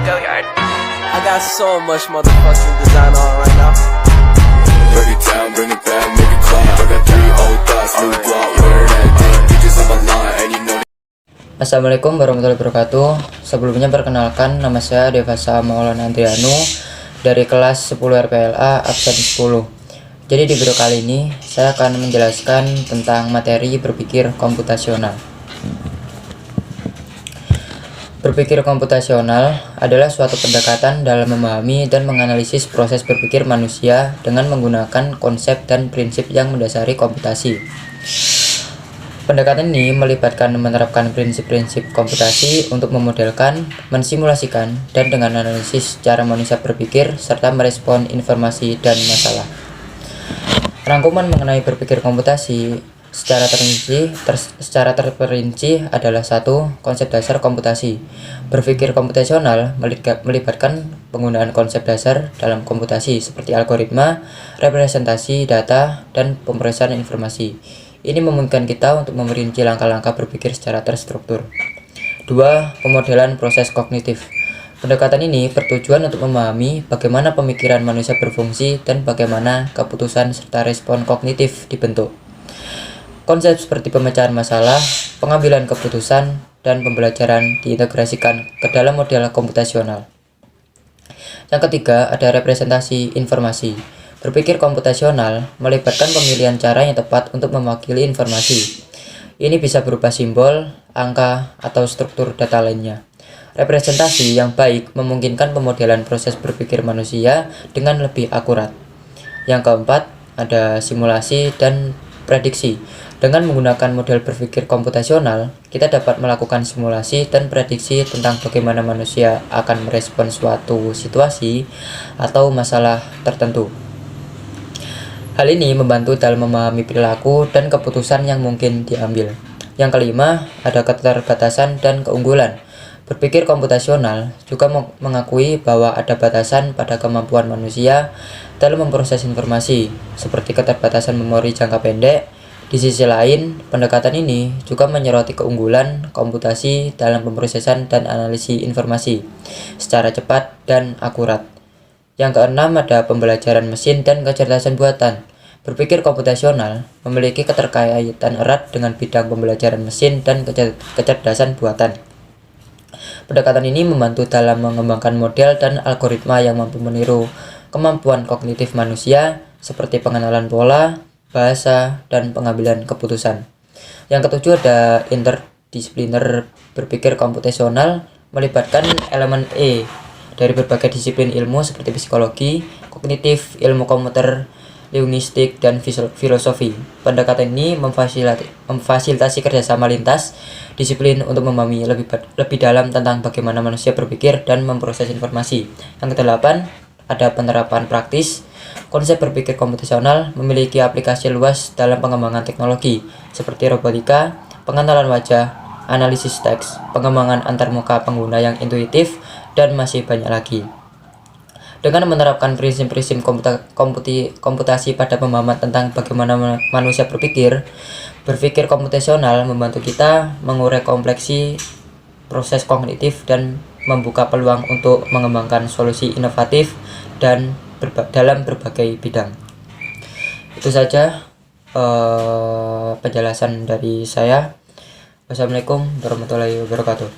Go yard. I got so much motherfucking design on right now. Break it down, bring it back, make it clap. I got 3 old thoughts, new block, where that thing, bitches on my line, and you know. Assalamualaikum warahmatullahi wabarakatuh. Sebelumnya perkenalkan, nama saya Devasa Maulana Andrianu dari kelas 10 RPLA absen 10. Jadi di video kali ini saya akan menjelaskan tentang materi berpikir komputasional. Berpikir komputasional adalah suatu pendekatan dalam memahami dan menganalisis proses berpikir manusia dengan menggunakan konsep dan prinsip yang mendasari komputasi. Pendekatan ini melibatkan menerapkan prinsip-prinsip komputasi untuk memodelkan, mensimulasikan, dan dengan analisis cara manusia berpikir serta merespon informasi dan masalah. Rangkuman mengenai berpikir komputasi secara terperinci adalah 1. Konsep dasar komputasi. Berpikir komputasional melibatkan penggunaan konsep dasar dalam komputasi seperti algoritma, representasi data, dan pemrosesan informasi. Ini memungkinkan kita untuk memperinci langkah-langkah berpikir secara terstruktur. 2. Pemodelan proses kognitif. Pendekatan ini bertujuan untuk memahami bagaimana pemikiran manusia berfungsi dan bagaimana keputusan serta respon kognitif dibentuk. Konsep seperti pemecahan masalah, pengambilan keputusan, dan pembelajaran diintegrasikan ke dalam model komputasional. Yang ketiga, ada representasi informasi. Berpikir komputasional melibatkan pemilihan cara yang tepat untuk mewakili informasi. Ini bisa berupa simbol, angka, atau struktur data lainnya. Representasi yang baik memungkinkan pemodelan proses berpikir manusia dengan lebih akurat. Yang keempat, ada simulasi dan prediksi. Dengan menggunakan model berpikir komputasional, kita dapat melakukan simulasi dan prediksi tentang bagaimana manusia akan merespon suatu situasi atau masalah tertentu. Hal ini membantu dalam memahami perilaku dan keputusan yang mungkin diambil. Yang kelima, ada keterbatasan dan keunggulan. Berpikir komputasional juga mengakui bahwa ada batasan pada kemampuan manusia dalam memproses informasi, seperti keterbatasan memori jangka pendek. Di sisi lain, pendekatan ini juga menyoroti keunggulan komputasi dalam pemrosesan dan analisis informasi secara cepat dan akurat. Yang keenam, ada pembelajaran mesin dan kecerdasan buatan. Berpikir komputasional memiliki keterkaitan erat dengan bidang pembelajaran mesin dan kecerdasan buatan. Pendekatan ini membantu dalam mengembangkan model dan algoritma yang mampu meniru kemampuan kognitif manusia seperti pengenalan pola, bahasa, dan pengambilan keputusan. Yang ketujuh, ada interdisipliner. Berpikir komputasional melibatkan elemen dari berbagai disiplin ilmu seperti psikologi, kognitif, ilmu komputer, linguistik, dan filosofi. Pendekatan ini memfasilitasi kerjasama lintas disiplin untuk memahami lebih dalam tentang bagaimana manusia berpikir dan memproses informasi. Yang kedelapan, ada penerapan praktis. Konsep berpikir komputasional memiliki aplikasi luas dalam pengembangan teknologi seperti robotika, pengenalan wajah, analisis teks, pengembangan antarmuka pengguna yang intuitif, dan masih banyak lagi. Dengan menerapkan prinsip-prinsip komputasi pada pemahaman tentang bagaimana manusia berpikir komputasional membantu kita mengurai kompleksi proses kognitif dan membuka peluang untuk mengembangkan solusi inovatif dan dalam berbagai bidang. Itu saja penjelasan dari saya. Wassalamualaikum warahmatullahi wabarakatuh.